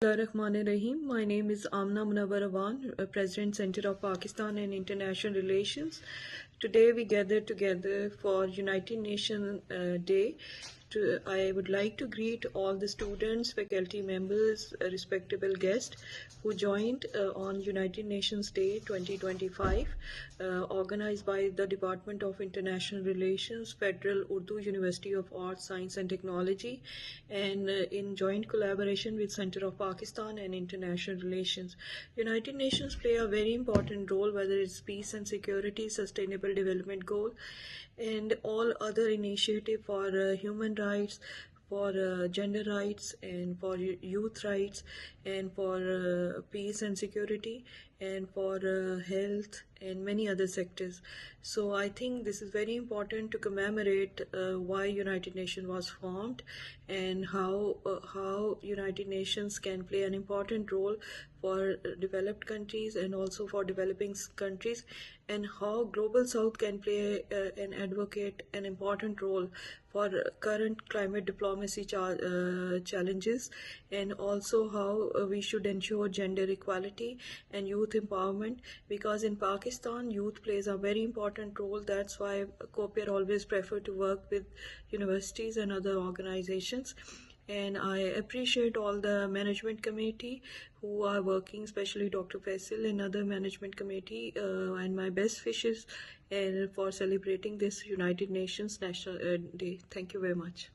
Bismillahirrahmanirrahim. My name is Amna Munawar Awan, President Center of Pakistan and International Relations. Today we gather together for United Nations Day. I would like to greet all the students, faculty members, respectable guests who joined on United Nations Day 2025, organized by the Department of International Relations, Federal Urdu University of Arts, Science and Technology, and in joint collaboration with Center of Pakistan and International Relations. United Nations play a very important role, whether it's peace and security, sustainable development goal, and all other initiative for human rights, for gender rights, and for youth rights, and for peace and security, and for health and many other sectors. So I think this is very important to commemorate why United Nations was formed, and how United Nations can play an important role for developed countries and also for developing countries, and how Global South can play and advocate an important role for current climate diplomacy challenges, and also how we should ensure gender equality and youth empowerment, because in Pakistan youth plays a very important role. That's why COPAIR always prefer to work with universities and other organizations. And I appreciate all the management committee who are working, especially Dr. Faisal and other management committee, and my best wishes and for celebrating this United Nations National Day. Thank you very much.